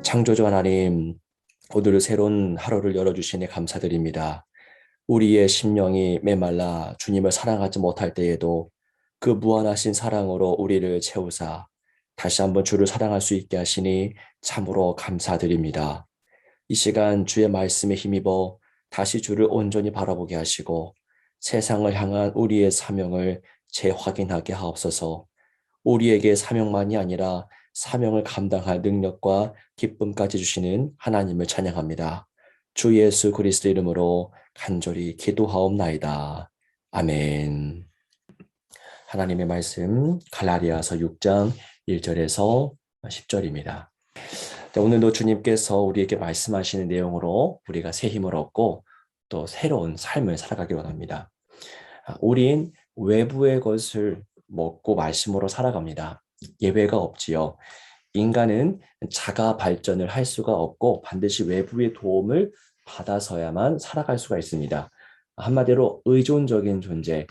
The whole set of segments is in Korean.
창조주 하나님, 오늘 새로운 하루를 열어주시니 감사드립니다. 우리의 심령이 메말라 주님을 사랑하지 못할 때에도 그 무한하신 사랑으로 우리를 채우사 다시 한번 주를 사랑할 수 있게 하시니 참으로 감사드립니다. 이 시간 주의 말씀에 힘입어 다시 주를 온전히 바라보게 하시고 세상을 향한 우리의 사명을 재확인하게 하옵소서. 우리에게 사명만이 아니라 사명을 감당할 능력과 기쁨까지 주시는 하나님을 찬양합니다. 주 예수 그리스도 이름으로 간절히 기도하옵나이다. 아멘. 하나님의 말씀 갈라디아서 6장 1절에서 10절입니다. 오늘도 주님께서 우리에게 말씀하시는 내용으로 우리가 새 힘을 얻고 또 새로운 삶을 살아가기 원합니다. 우린 외부의 것을 먹고 말씀으로 살아갑니다. 예외가 없지요. 인간은 자가 발전을 할 수가 없고 반드시 외부의 도움을 받아서야만 살아갈 수가 있습니다. 한마디로 의존적인 존재,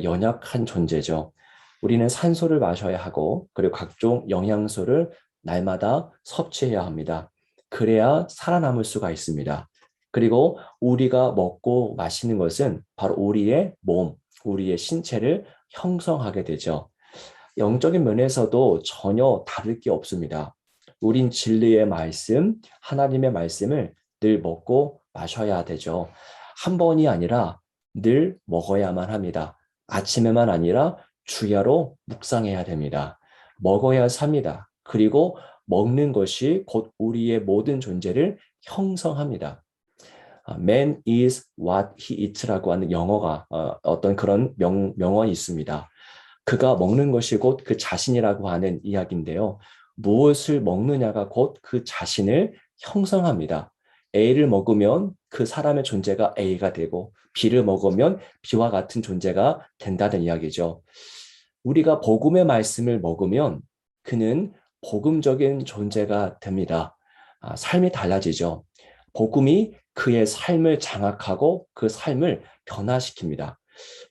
연약한 존재죠. 우리는 산소를 마셔야 하고 그리고 각종 영양소를 날마다 섭취해야 합니다. 그래야 살아남을 수가 있습니다. 그리고 우리가 먹고 마시는 것은 바로 우리의 몸, 우리의 신체를 형성하게 되죠. 영적인 면에서도 전혀 다를 게 없습니다. 우린 진리의 말씀, 하나님의 말씀을 늘 먹고 마셔야 되죠. 한 번이 아니라 늘 먹어야만 합니다. 아침에만 아니라 주야로 묵상해야 됩니다. 먹어야 삽니다. 그리고 먹는 것이 곧 우리의 모든 존재를 형성합니다. Man is what he eats라고 하는 영어가 어떤 그런 명언이 있습니다. 그가 먹는 것이 곧 그 자신이라고 하는 이야기인데요. 무엇을 먹느냐가 곧 그 자신을 형성합니다. A를 먹으면 그 사람의 존재가 A가 되고 B를 먹으면 B와 같은 존재가 된다는 이야기죠. 우리가 복음의 말씀을 먹으면 그는 복음적인 존재가 됩니다. 삶이 달라지죠. 복음이 그의 삶을 장악하고 그 삶을 변화시킵니다.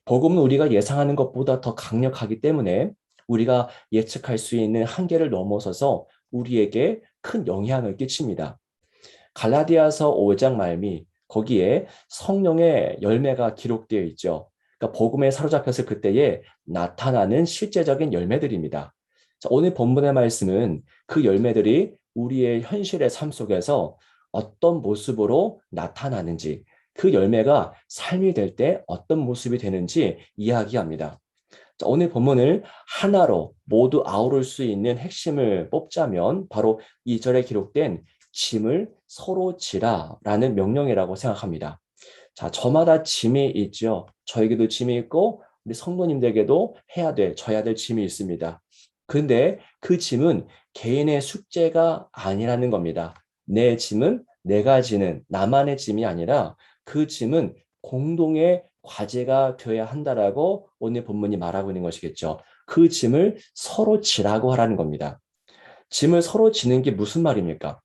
복음은 우리가 예상하는 것보다 더 강력하기 때문에 우리가 예측할 수 있는 한계를 넘어서서 우리에게 큰 영향을 끼칩니다. 갈라디아서 5장 말미 거기에 성령의 열매가 기록되어 있죠. 그러니까 복음에 사로잡혔을 그때에 나타나는 실제적인 열매들입니다. 자, 오늘 본문의 말씀은 그 열매들이 우리의 현실의 삶 속에서 어떤 모습으로 나타나는지, 그 열매가 삶이 될 때 어떤 모습이 되는지 이야기합니다. 자, 오늘 본문을 하나로 모두 아우를 수 있는 핵심을 뽑자면 바로 2절에 기록된 짐을 서로 지라라는 명령이라고 생각합니다. 자, 저마다 짐이 있죠. 저에게도 짐이 있고 우리 성도님들에게도 져야 될 짐이 있습니다. 근데 그 짐은 개인의 숙제가 아니라는 겁니다. 내 짐은 내가 지는 나만의 짐이 아니라 그 짐은 공동의 과제가 되어야 한다라고 오늘 본문이 말하고 있는 것이겠죠. 그 짐을 서로 지라고 하라는 겁니다. 짐을 서로 지는 게 무슨 말입니까?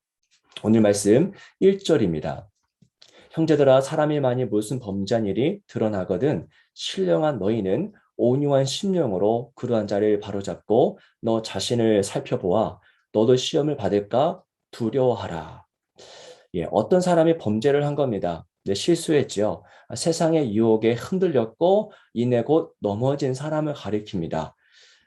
오늘 말씀 1절입니다. 형제들아 사람이 만일 무슨 범죄한 일이 드러나거든 신령한 너희는 온유한 심령으로 그러한 자를 바로잡고 너 자신을 살펴보아 너도 시험을 받을까 두려워하라. 예, 어떤 사람이 범죄를 한 겁니다. 네, 실수했죠. 세상의 유혹에 흔들렸고 이내 곧 넘어진 사람을 가리킵니다.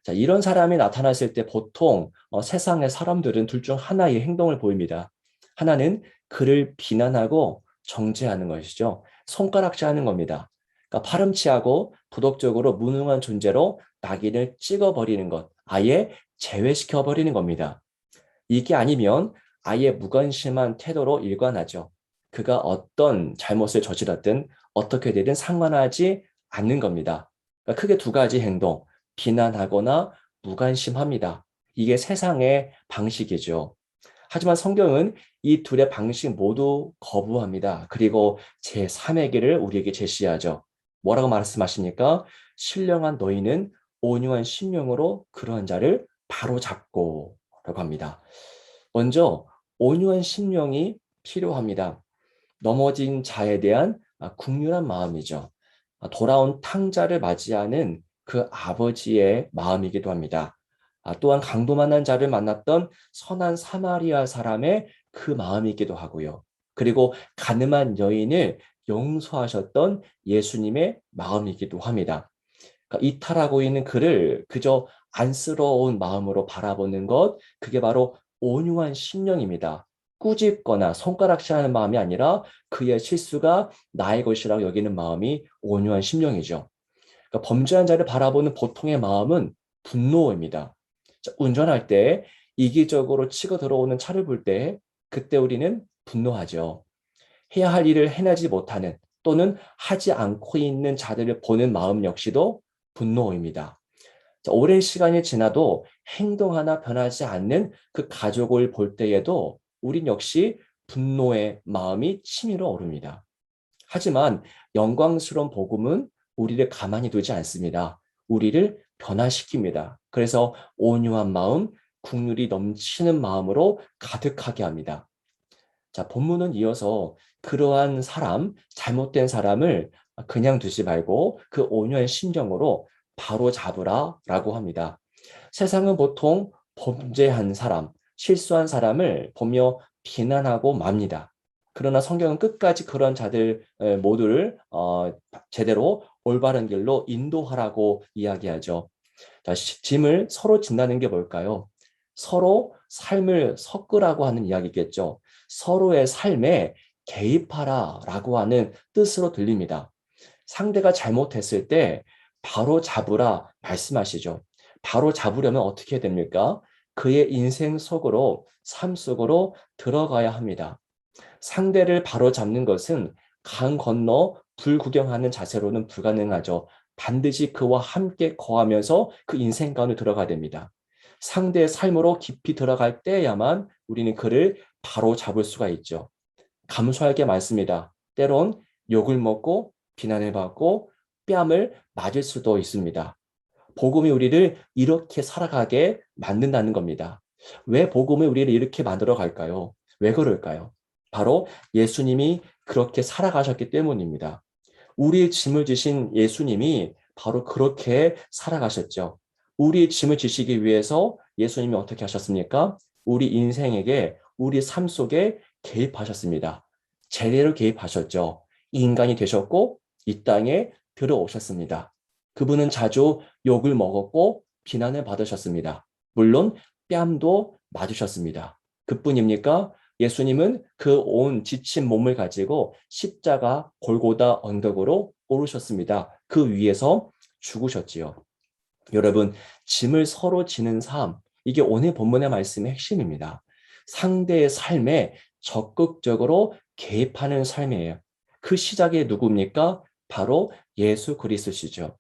자, 이런 사람이 나타났을 때 보통 세상의 사람들은 둘 중 하나의 행동을 보입니다. 하나는 그를 비난하고 정죄하는 것이죠. 손가락질하는 겁니다. 그러니까 파렴치하고 도덕적으로 무능한 존재로 낙인을 찍어버리는 것, 아예 제외시켜버리는 겁니다. 이게 아니면 아예 무관심한 태도로 일관하죠. 그가 어떤 잘못을 저질렀든 어떻게 되든 상관하지 않는 겁니다. 그러니까 크게 두 가지 행동, 비난하거나 무관심합니다. 이게 세상의 방식이죠. 하지만 성경은 이 둘의 방식 모두 거부합니다. 그리고 제3의 길을 우리에게 제시하죠. 뭐라고 말씀하십니까? 신령한 너희는 온유한 심령으로 그러한 자를 바로잡고 라고 합니다. 먼저 온유한 심령이 필요합니다. 넘어진 자에 대한 국률한 마음이죠. 돌아온 탕자를 맞이하는 그 아버지의 마음이기도 합니다. 또한 강도 만난 자를 만났던 선한 사마리아 사람의 그 마음이기도 하고요. 그리고 가늠한 여인을 용서하셨던 예수님의 마음이기도 합니다. 그러니까 이탈하고 있는 그를 그저 안쓰러운 마음으로 바라보는 것, 그게 바로 온유한 심령입니다. 꾸짖거나 손가락질하는 마음이 아니라 그의 실수가 나의 것이라고 여기는 마음이 온유한 심령이죠. 그러니까 범죄한 자를 바라보는 보통의 마음은 분노입니다. 자, 운전할 때 이기적으로 치고 들어오는 차를 볼 때 그때 우리는 분노하죠. 해야 할 일을 해내지 못하는 또는 하지 않고 있는 자들을 보는 마음 역시도 분노입니다. 자, 오랜 시간이 지나도 행동 하나 변하지 않는 그 가족을 볼 때에도 우린 역시 분노의 마음이 치밀어 오릅니다. 하지만 영광스러운 복음은 우리를 가만히 두지 않습니다. 우리를 변화시킵니다. 그래서 온유한 마음, 국률이 넘치는 마음으로 가득하게 합니다. 자, 본문은 이어서 그러한 사람, 잘못된 사람을 그냥 두지 말고 그 온유한 심정으로 바로 잡으라 라고 합니다. 세상은 보통 범죄한 사람, 실수한 사람을 보며 비난하고 맙니다. 그러나 성경은 끝까지 그런 자들 모두를 제대로 올바른 길로 인도하라고 이야기하죠. 자, 짐을 서로 진다는 게 뭘까요? 서로 삶을 섞으라고 하는 이야기겠죠. 서로의 삶에 개입하라라고 하는 뜻으로 들립니다. 상대가 잘못했을 때 바로 잡으라 말씀하시죠. 바로 잡으려면 어떻게 됩니까? 그의 인생 속으로, 삶 속으로 들어가야 합니다. 상대를 바로잡는 것은 강 건너 불 구경하는 자세로는 불가능하죠. 반드시 그와 함께 거하면서 그 인생 가운데 들어가야 됩니다. 상대의 삶으로 깊이 들어갈 때야만 우리는 그를 바로 잡을 수가 있죠. 감수하게 많습니다. 때론 욕을 먹고 비난을 받고 뺨을 맞을 수도 있습니다. 복음이 우리를 이렇게 살아가게 만든다는 겁니다. 왜 복음이 우리를 이렇게 만들어 갈까요? 왜 그럴까요? 바로 예수님이 그렇게 살아가셨기 때문입니다. 우리의 짐을 지신 예수님이 바로 그렇게 살아가셨죠. 우리의 짐을 지시기 위해서 예수님이 어떻게 하셨습니까? 우리 인생에게, 우리 삶 속에 개입하셨습니다. 제대로 개입하셨죠. 인간이 되셨고 이 땅에 들어오셨습니다. 그분은 자주 욕을 먹었고 비난을 받으셨습니다. 물론 뺨도 맞으셨습니다. 그뿐입니까? 예수님은 그 온 지친 몸을 가지고 십자가 골고다 언덕으로 오르셨습니다. 그 위에서 죽으셨지요. 여러분, 짐을 서로 지는 삶, 이게 오늘 본문의 말씀의 핵심입니다. 상대의 삶에 적극적으로 개입하는 삶이에요. 그 시작이 누굽니까? 바로 예수 그리스도시죠.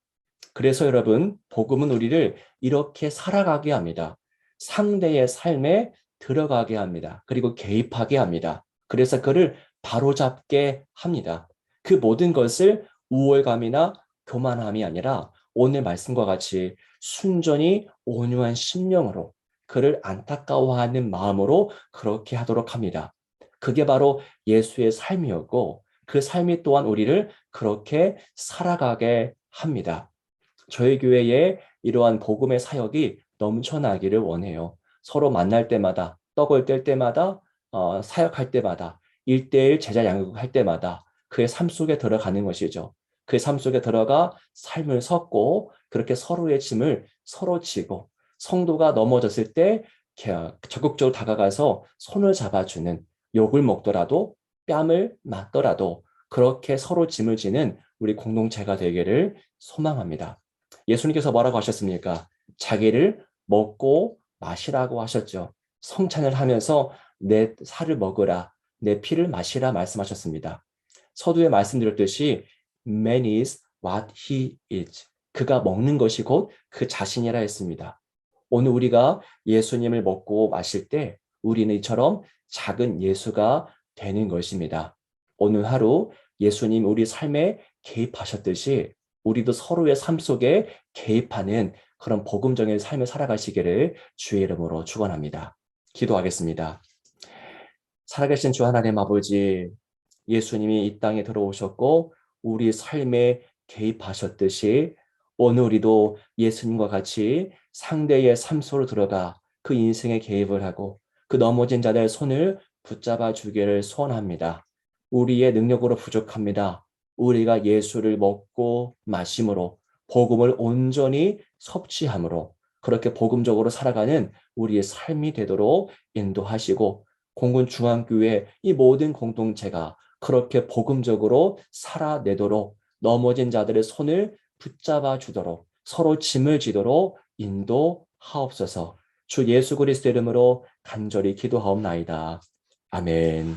그래서 여러분, 복음은 우리를 이렇게 살아가게 합니다. 상대의 삶에 들어가게 합니다. 그리고 개입하게 합니다. 그래서 그를 바로잡게 합니다. 그 모든 것을 우월감이나 교만함이 아니라 오늘 말씀과 같이 순전히 온유한 심령으로 그를 안타까워하는 마음으로 그렇게 하도록 합니다. 그게 바로 예수의 삶이었고 그 삶이 또한 우리를 그렇게 살아가게 합니다. 저희 교회에 이러한 복음의 사역이 넘쳐나기를 원해요. 서로 만날 때마다, 떡을 뗄 때마다, 사역할 때마다, 일대일 제자 양육할 때마다 그의 삶 속에 들어가는 것이죠. 그의 삶 속에 들어가 삶을 섞고 그렇게 서로의 짐을 서로 지고 성도가 넘어졌을 때 적극적으로 다가가서 손을 잡아주는 욕을 먹더라도 뺨을 맞더라도 그렇게 서로 짐을 지는 우리 공동체가 되기를 소망합니다. 예수님께서 뭐라고 하셨습니까? 자기를 먹고 마시라고 하셨죠. 성찬을 하면서 내 살을 먹으라, 내 피를 마시라 말씀하셨습니다. 서두에 말씀드렸듯이 man is what he is. 그가 먹는 것이 곧 그 자신이라 했습니다. 오늘 우리가 예수님을 먹고 마실 때 우리는 이처럼 작은 예수가 되는 것입니다. 오늘 하루 예수님 우리 삶에 개입하셨듯이 우리도 서로의 삶 속에 개입하는 그런 복음적인 삶을 살아가시기를 주의 이름으로 축원합니다. 기도하겠습니다. 살아계신 주 하나님 아버지, 예수님이 이 땅에 들어오셨고 우리 삶에 개입하셨듯이 오늘 우리도 예수님과 같이 상대의 삶 속으로 들어가 그 인생에 개입을 하고 그 넘어진 자들의 손을 붙잡아 주기를 소원합니다. 우리의 능력으로 부족합니다. 우리가 예수를 먹고 마심으로 복음을 온전히 섭취함으로 그렇게 복음적으로 살아가는 우리의 삶이 되도록 인도하시고 공군 중앙교회 이 모든 공동체가 그렇게 복음적으로 살아내도록 넘어진 자들의 손을 붙잡아 주도록 서로 짐을 지도록 인도하옵소서. 주 예수 그리스도 이름으로 간절히 기도하옵나이다. 아멘.